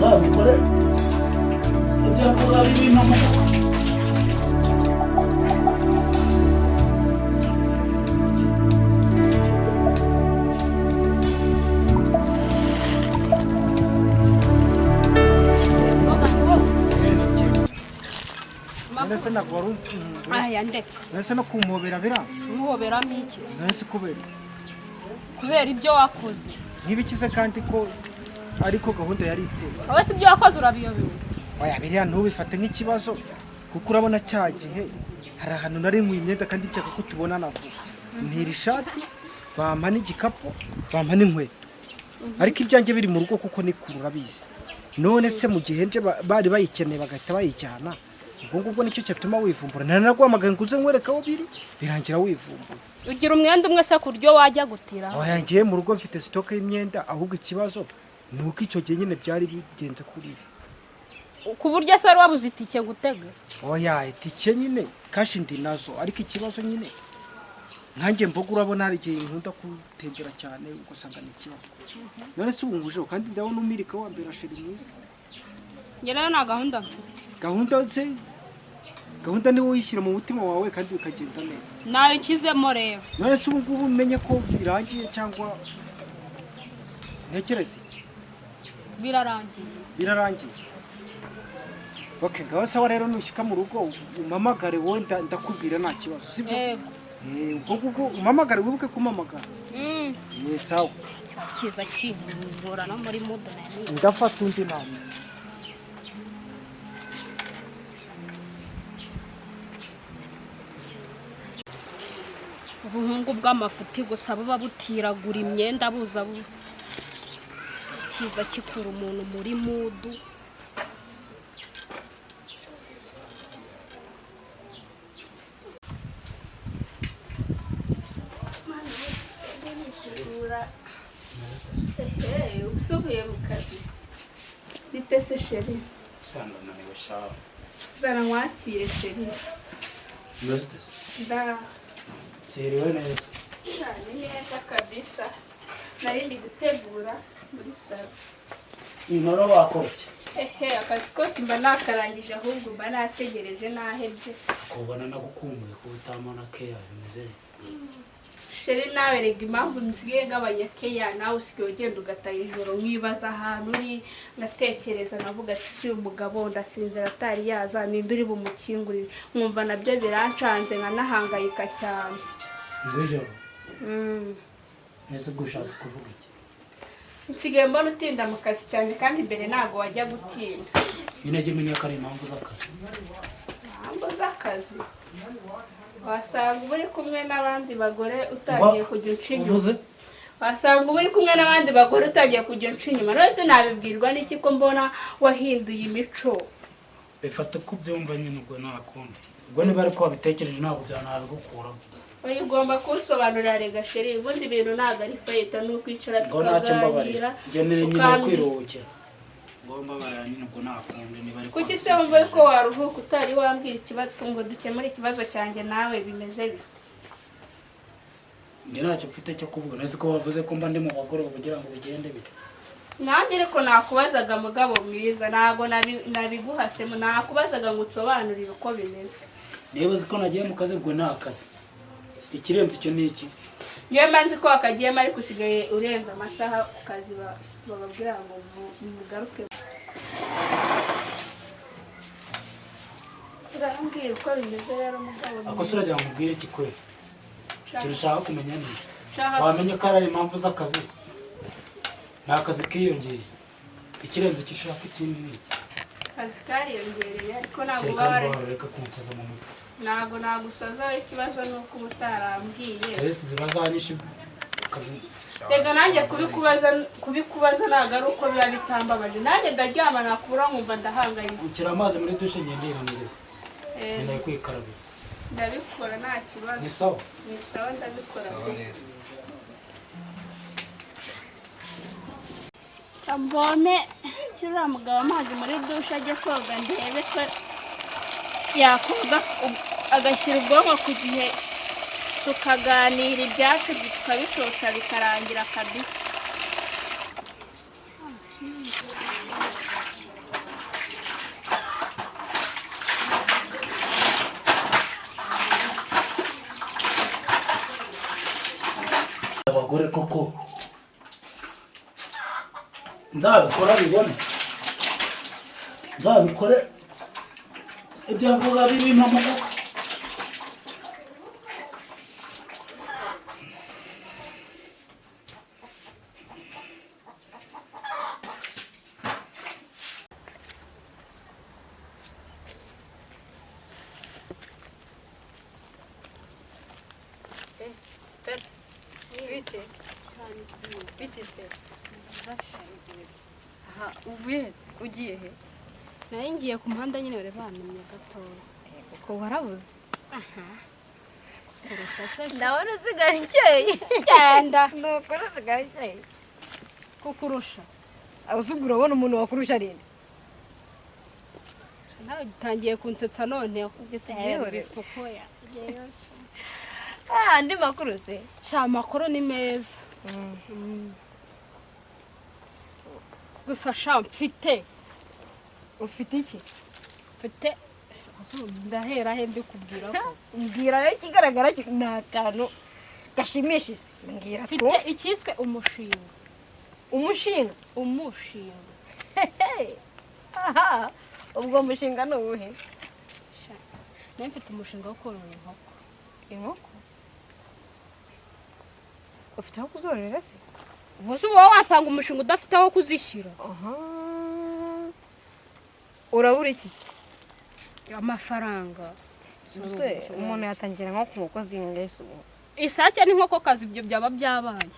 uzabikore ibyavuga bibino Nese nagwaru aya ndeka nese no kumubera biranze umuhobera miki nese kubera ibyo wakoze ntibikize kandi ko ariko gahunda yari iteye wowe si ibyo wakoze urabiyobewe oya biriya ntubifate nk'ikibazo kuko urabona cyagihe hari ahantu nari nkwiye imyenda kandi nshaka ko tubona navuga ntiri shati bampa n'igikapu bampa n'inkweto ariko ibyanjye biri mu rugo kuko nikurura bizi none se mu gihe nje bari bayikeneye bagahita bayijyana ubwo nicyo cyatuma wivumbura nanaguhamagaye ngo uze nkwereka aho biri birangira wivumbura ugira umwenda umwe se kuryo wajya gutira oya ngiye mu rugo mfite stock y'imyenda ahubwo ikibazo ni uko icyo gihe nyine byari bigenze kuri ku buryo se wari wabuze itike gutega oya itike nyine kashi ndi nazo ariko ikibazo nyine nkanjye mboga urabona hari igihe nkunda kutembera cyane ugasanga ni ikibazo none se ubungujeho kandi ndabona umirika wambera sheri mwiza njye rero nta gahunda mfite gahunda niwe uyishyira mu mutima wawe kandi bikagenda neza nawe ikizemo rero none se ubu ngubu umenye ko birangiye cyangwa ntekereze birarangiye okay ngaho sawa rero nushyika mu rugo umamagare wowe ndakubwira nta kibazo sibyo yego ubwo umamagare wibuke kumamagara sawa kiza kivura no muri mudo ndafata undi nama ubuhungu bw'amafuti gusa buba butiragura imyenda buza kiza kikura umuntu muri mudu usubiye mu kazi bitese sheri sanda naniwe shawe zana mwakire sheri nozitese da kiriwe neza cyane neza kabisa nari ndi gutegura muri salo inoro wakoze akazi kose mba nakarangije ahubwo mba nategereje nahebye kubona nagukumbuye ko utamona keya bimeze sheri nawe rega impamvu nsigaye ngabanya keya nawe usigaye ugenda ugataha ijoro nkibaza ahantu uri ngatekereza navuga ati si umugabo ndasinzira atari yaza ninde uri bumukingurire nkumva nabyo birancanze nkanahangayika cyane ngwijoro nese gushatse kuvuga iki nsigaye mbona utinda mu kazi cyane kandi mbere ntago wajya gutinda nyine jye menya ko ari impamvu z'akazi wasanga uba uri kumwe n'abandi bagore utagiye kujya uca inyuma wasanga uba uri kumwe n'abandi bagore utagiye kujya uca inyuma rwose nabibwirwa n'iki ko mbona wahinduye imico bifata uko ubyumva nyine ubwo nta kundi ubwo niba ariko wabitekereje ntabwo byanabigukuramo oya ugomba kunsobanurira rega sheri ubundi ibintu ntabwo ari fayita ni ukwicara tukaganira ngenere nyine kwiruhukira ngomba baranyine ubwo nta kundi niba ariko kuki se wumva ko waruhuka utari wambwira ikibazo ngo dukemure ikibazo cyanjye nawe bimeze bite njye ntacyo mfite cyo kuvuga nzi ko wavuze ko mba ndi mu bagoroba kugira ngo bigende bite nanjye ariko nakubazaga mugabo mwiza ntago nabiguhasemo nakubazaga ngo utsobanurire uko bimeze niba uzi ko nagiye mu kazi ubwo nta kazi ikirenze icyo ni iki niyo mbanzi ko wakagiyemo ariko usigaye urenza amasaha ku kazi bababwira ngo mugaruke turambwira uko bimeze rero mugabo ako se uragira ngo ubwire iki kwe turashaka kumenya neza wamenye ko ari impamvu z'akazi ni akazi kiyongeye ikirenze icyo ushaka ikindi ni iki akazi kariyongereye ariko ntabwo baba reka kumuteza mu mutwe ntabwo nagusaza ikibazo ni uko uba utarambwiye stress ziba zanyishe akazi rega nanjye kubikubaza ntabwo ari uko biba bitambabaje nanjye ndaryama nakubura nkumva ndahangayitse ukira amazi muri dushe ngendera nire nkeneye kwikarabira ndabikora nta kibazo ni sawa ndabikora rero mvome kiriya mugabo amazi muri dushe ajye koga ndebe ko yakoga agashyira ubwonko ku gihe tukaganira ibyacu tukabishosha bikarangira kabisa abagore koko nzabikora bibone, nzabikore ibyo avuga bibinamo koko. Bite se? Aha, uvuye he? Ugiye he? nayo ngiye ku muhanda nyine bari bantumye gatoya. Uko warabuze? Kurusha se Ndabona usigaye ukeye. genda Nukuri usigaye ukeye. kukurusha. Ahubwo urabona umuntu wakurusha rinde? Nawe utangiye kunsetsa noneho. tubyihorere. Isuku ya. Andi makuru se? Sha amakuru ni meza. Gusa sha mfite Ufite iki? mfite ndahera he mbikubwira ko Mbwira rero ikigaragara cyo ni akantu gashimishije. Mbwira mfite ko ikiswe umushinga. umushinga. Umushinga. Aha. Ubwo mushinga ni uwuhe? Sha nayo mfite umushinga wo korora inkoko. Inkoko? Ufite aho kuzororera se? Ubuse wowe wasanga umushinga udafite aho kuzishyira. Aha. Urabura iki? Amafaranga. Use umuntu yatangira nko ku nkoko zingahe se ubu? Isake n'inkokokazi ibyo byaba byabaye.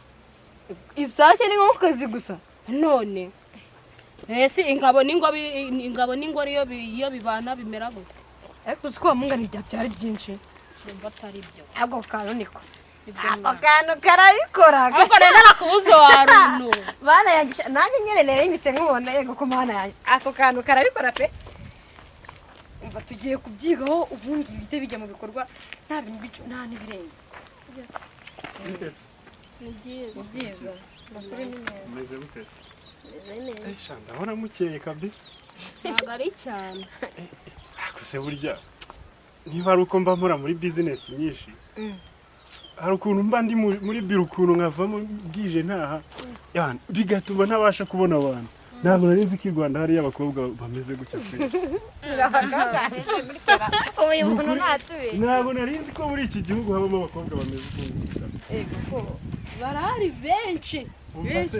Isake n'inkokokazi gusa? None ese ingabo n'ingori iyo bibana bimera gute? Ariko uzi ko wamungana ibya byari byinshi. Simba atari byo. Ako kantu niko. Ibyo Ako kantu karabikora. Ariko rero nakubuze waruno. Bana yanjye nanjye nyene rero imise nkubona yego ko mana yanjye. Ako kantu karabikora pe. Umva tugiye kubyigaho ubundi bite bijya mu bikorwa nta bintu bicu nta nibirenze. Ni byiza. Byiza. Bakuri ni neza. Meze gute? Nene. Esha ndabona mukeye kabisa. Ntabwo ari cyane. Akuse burya niba ari uko mba nkora muri business nyinshi. Hari ukuntu mba ndi muri biro ukuntu nkavamo bwije ntaha. Yana bigatuma ntabasha kubona abantu. Ntabwo nari nzi ko i Rwanda hari abakobwa bameze gutya pe. Uyu muntu natubiye. Ntabwo nari nzi ko muri iki gihugu habamo abakobwa bameze gutya. Ego. Barahari benshi.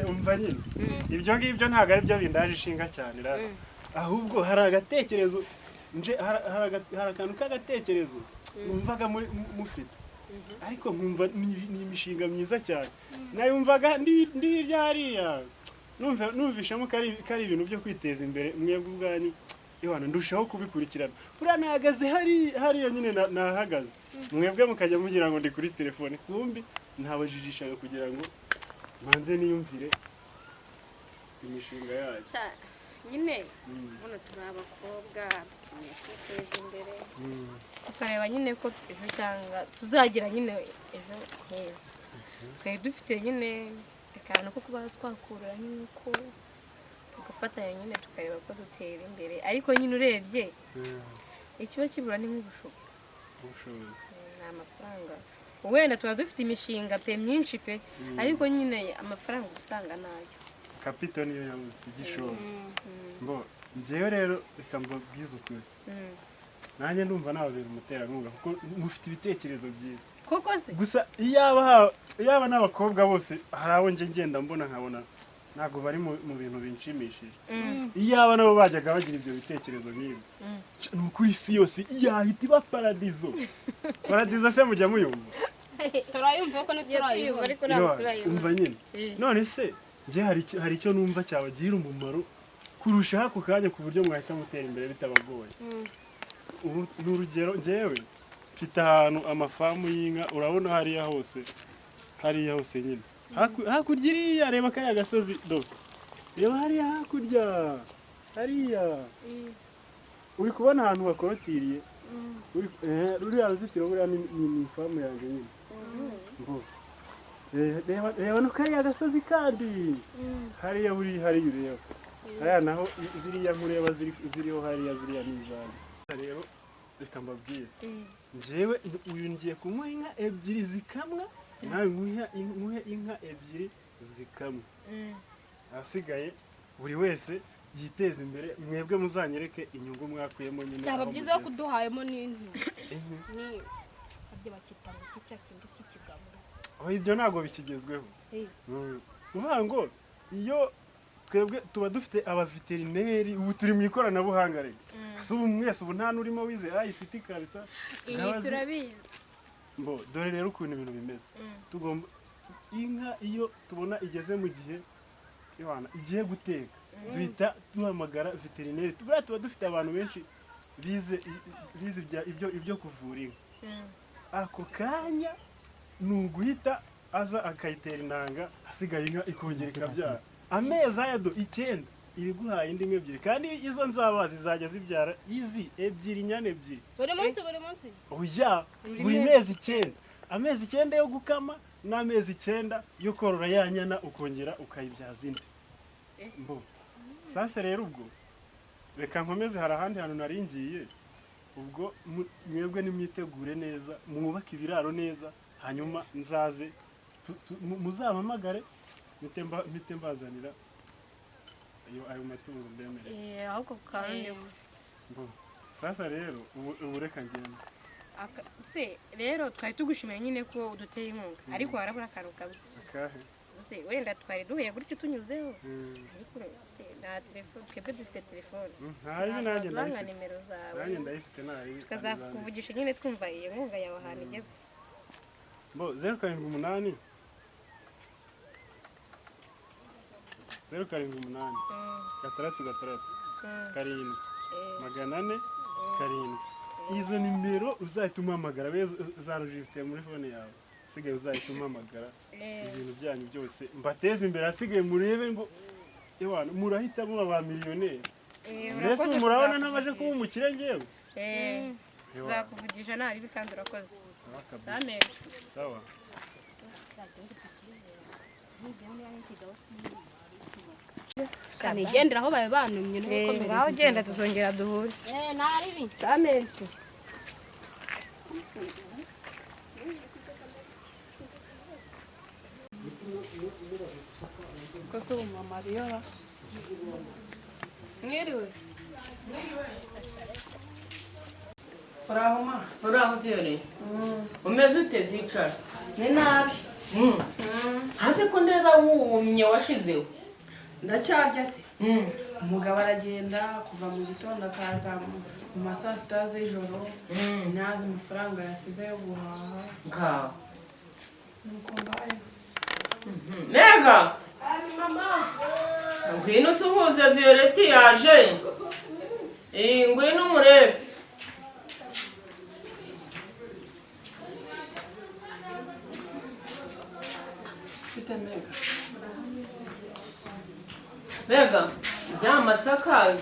Umva nyine ibyo ngibyo ntabwo ari byo bindaje ishinga cyane rero, ahubwo hari agatekerezo hari akantu k'agatekerezo numvaga mufite, ariko nkumva ni imishinga myiza cyane nayumvaga ndi ryariya numvishamo ko ari ibintu byo kwiteza imbere mwebwe ubwanyu Yohana ndushaho kubikurikirana. Buriya nahagaze hariya nyine nahagaze mwebwe mukajya mugira ngo ndi kuri telefone, kumbi ntabajijishaga kugira ngo manze niyumvire imishinga yayo. Nyine mbona turi abakobwa dukeneye kwiteza imbere tukareba nyine ko ejo cyangwa tuzagira nyine ejo heza. Twari dufite nyine akantu ko kuba twakurura nk'uko tugafatanya nyine tukareba ko dutera imbere, ariko nyine urebye ikiba kibura ni nk'ubushobozi. Ni amafaranga. Wenda tuba dufite imishinga pe myinshi pe, ariko nyine amafaranga usanga nayo kapito niyo igishoro. Mbo njyewe rero reka mbabwize ukuri, nanjye ndumva nababera umuterankunga kuko mufite ibitekerezo byiza koko se. Gusa iyaba n'abakobwa bose hari abo nje ngenda mbona nkabona ntabwo bari mu bintu binshimishije, iyaba nabo bajyaga bagira ibyo bitekerezo nk'ibi ni ukuri isi yose yahita iba paradizo. Paradizo se mujya muyumva? Turayumva ko ntiturayumva ariko ntabwo turayumva. Umva nyine none se njye hari icyo numva cyabagirira umumaro kurusha ako kanya ku buryo mwahita mutera imbere bitabagoye. Ni urugero njyewe mfite ahantu amafamu y'inka, urabona hariya hose nyine hakurya iriya, reba kariya gasozi do, reba hariya hakurya hariya uri kubona ahantu bakorotiriye ruriya ruzitiro buriya ni ifamu yanjye nyine. Reba no kariya gasozi kandi hariya hariya ureba hariya naho ziriya nkureba ziriho hariya ziriya n'ijana. Rero reka mbabwire njyewe uyu ngiye kunywa inka ebyiri zikamwa nawe nkuhe inka ebyiri zikamwe ahasigaye buri wese yiteza imbere mwebwe muzanyereke inyungu mwakuyemo nyine byaba byiza ko kuduhayemo n'inka ni abyo bakita ngo iki cyakindi cy'ikigaburo ibyo ntabwo bikigezweho uvuga ngo iyo twebwe tuba dufite abaveterineri ubu turi mu ikoranabuhanga rero si ubu mwese ubu nta n'urimo wize ICT kabisa turabizi dore rero ukuntu ibintu bimeze tugomba inka iyo tubona igeze mu gihe igiye guteka duhita duhamagara veterineri tuba dufite abantu benshi bize ibyo kuvura inka ako kanya ni uguhita aza akayitera intanga hasigaye inka ikongera ikabyara amezi aya 9 iri guhaye indi nka ebyiri kandi izo nzaba zizajya zibyara izi ebyiri nyane ebyiri buri munsi oya buri mezi 9 amezi 9 yo gukama n'amezi 9 yo korora ya nyana ukongera ukayibyaza indi sasa rero ubwo reka nkomeze hari ahandi hantu naringiye ubwo mwebwe nimwitegure neza mwubake ibiraro neza hanyuma nzaze muzampamagare mpite mbazanira ayo matungo ndemere ahubwo kandi sasa rero ubu reka ngende rero twari tugushimiye nyine ko uduteye inkunga ariko harabura akantu kamwe akahe wenda twari duhuye gutyo tunyuzeho ariko nta telefone twebwe dufite telefone ntabwo nimero zawe tukazakuvugisha nyine twumva iyo nkunga yawe ahantu igeze 078 karindwi 400 izo nimero uzahita umuhamagara zarujisite muri fone yawe sigaye uzahita umuhamagara ibintu byanyu byose mbateze imbere asigaye murebe ngo murahita muba ba miliyoneri mbese murabona n'abaje kuba umukire ngewe tuzakuvugisha ntaribi kandi urakoze sawa kanigendera aho babe banumye ngaho genda tuzongera duhure ntaribi samesi Koso mama Mariora. Mwiriwe. Uraho byore. Umeze ute zicara? Ni nabi. Hase ko ndeza wumye washizeho. Ndacyarya se. Umugabo aragenda kuva mu gitondo akaza mu masaa 6 z'ijoro. Ntazi amafaranga yasize yo guhaha. Ngaho. Nuko mbaye. Mega. Mama. Ngwino suhuze Violette yaje. Ngwino murebe. Mega. Ya masaka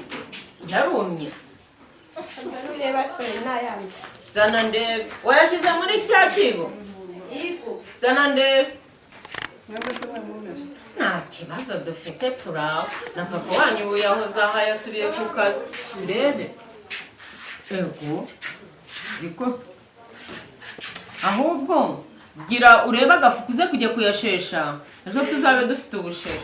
yarumye. Zana ndebe. Wayashize muri cya kibo? Yego. Zana ndebe. Nta kibazo dufite turaho na papa wanyu yahoze aha yasubiye ku kazi ndebe ego ziko ahubwo gira ureba agafuku uze kujya kuyashesha ejo tuzabe dufite ubushera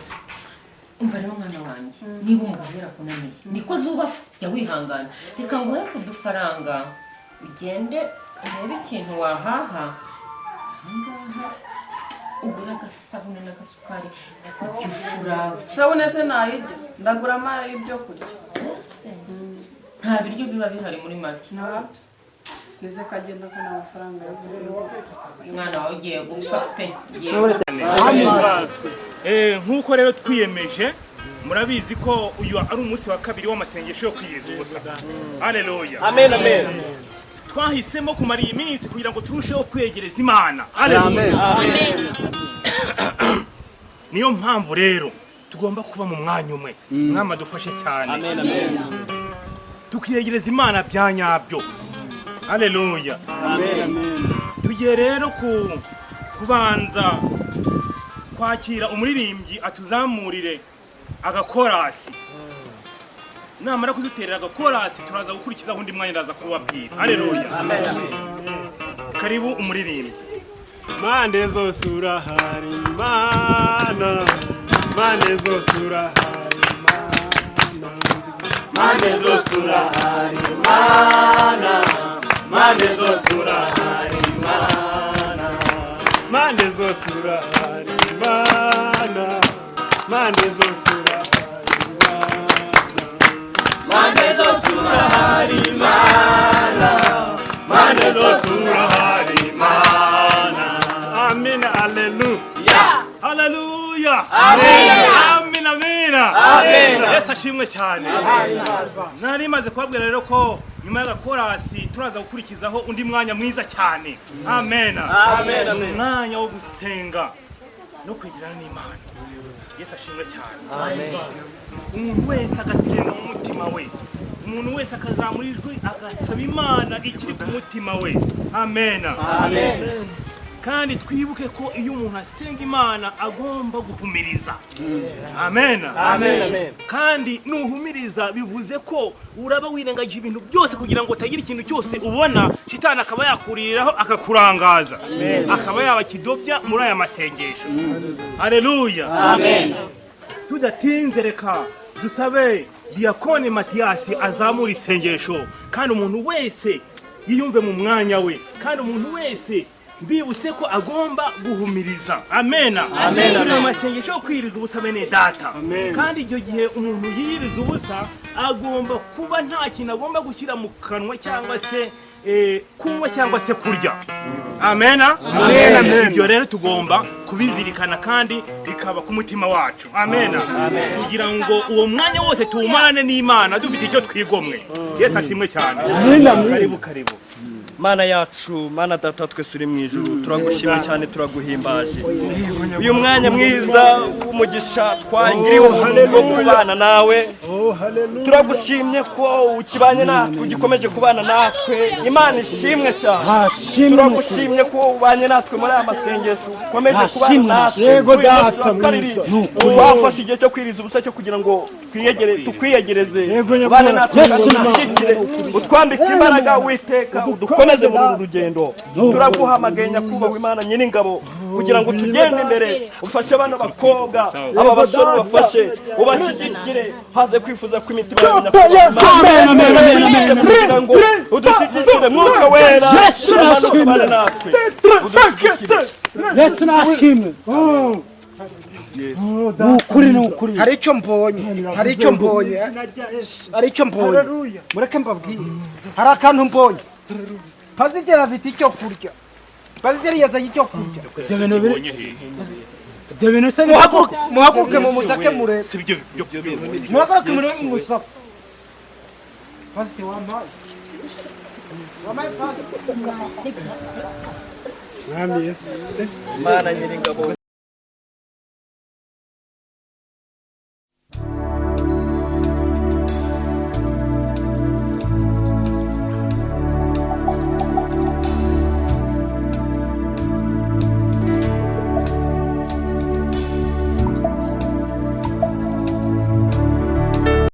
umva rero mwana wanjye niba umugabo yarakunaniye niko zuba jya wihangana reka nguhe kudufaranga ugende urebe ikintu wahaha ahangaha ugura agasabune n'agasukari ugifura Sabune se nayirya ndaguramo ibyo kurya. Nta biryo biba bihari muri make. Ntabyo. Nize kagenda ko n'amafaranga yo mwana wawe ugiye gupfa pe. Nk'uko rero twiyemeje murabizi ko uyu ari umunsi wa kabiri w'amasengesho yo kwiyeza ubusa. Haleluya. Amen amen. Twahisemo kumara iyi minsi kugira ngo turusheho kwegereza Imana. Haleluya. Amen. Niyo mpamvu rero tugomba kuba mu mwanya umwe. Mwama dufashe cyane. Amen amen. Tukiyegereza Imana bya nyabyo. Haleluya. Amen amen. Tugiye rero kubanza kwakira umuririmbyi atuzamurire agakorasi. Namara kuduterera agakorasi turaza gukurikiza undi mwanya ndaza kubabwira. Haleluya. Amen amen. Karibu umuririmbyi. mande zose urahari Mana, mande zose urahari Mana, mande zose urahari Mana, mande zose urahari Mana, mande zose urahari Mana, mande zose urahari Mana, mande zose urahari Mana, mande zose urahari Mana. Amen, haleluya, haleluya, amen, amen, amen, amen. Yesu ashimwe cyane. Nari maze kubabwira rero ko nyuma y'agakorasi turaza gukurikizaho undi mwanya mwiza cyane. Amen, amen, amen. Umwanya wo gusenga no kwigirana n'Imana. Yesu ashimwe cyane. Amen. Umuntu wese agasenga mu mutima we, umuntu wese akazamura ijwi agasaba Imana ikiri ku mutima we. Amen, amen. Kandi twibuke ko iyo umuntu asenga Imana agomba guhumiriza. Amen, amen, amen. Kandi nuhumiriza bivuze ko uraba wirengagije ibintu byose kugira ngo utagira ikintu cyose ubona shitani akaba yakuriraho akakurangaza, akaba yaba kidobya muri aya masengesho. Haleluya, amen. Tudatinze reka dusabe Diakone Matiyasi azamura isengesho, kandi umuntu wese yiyumve mu mwanya we, kandi umuntu wese bibutse ko agomba guhumiriza. Amen, amen. Mu masengesho yo kwiriza ubusa bene data, kandi icyo gihe umuntu yiriza ubusa agomba kuba nta kintu agomba gushyira mu kanwa cyangwa se kunywa cyangwa se kurya. Amen, amen. Ibyo rero tugomba kubizirikana kandi bikaba ku mutima wacu. Amen, kugira ngo uwo mwanya wose tuwumarane n'Imana dufite icyo twigomwe. Yesu ashimwe cyane. Karibu, karibu. Mana yacu, Mana data twese uri mu ijuru, turagushimye cyane, turaguhimbaje. Uyu mwanya mwiza w'umugisha twangiriwe wo kubana nawe, turagushimye ko ukibanye natwe, ugikomeje kubana natwe. Imana ishimwe cyane. Turagushimye ko ubanye natwe muri aya masengesho, ukomeje kubana natwe. Yego data mwiza, wafashe igihe cyo kwiriza ubusa cyo kugira ngo tukwiyegereze, ubane natwe, utwambike imbaraga Uwiteka, udukomeze muri uru rugendo. Turaguhamagaye nyakubahwa Imana Nyiringabo kugira ngo tugende imbere, ufashe abana bakobwa, aba basore ubafashe, ubashyigikire, haze kwifuza kw'imitima kugira ngo udushyigikire Mwuka Wera, ubane natwe. Yesu nashimwe. Nukuri hari icyo mbonye, mureke mbabwire, hari akantu mbonye. Pasiteri afite icyo kurya, pasiteri yazanye icyo kurya. Muhaguruke mu musake murebe, muhaguruke murebe mu musake. Pasiteri wampaye pasiteri. Mwami Yesu, Mana Nyiringabo.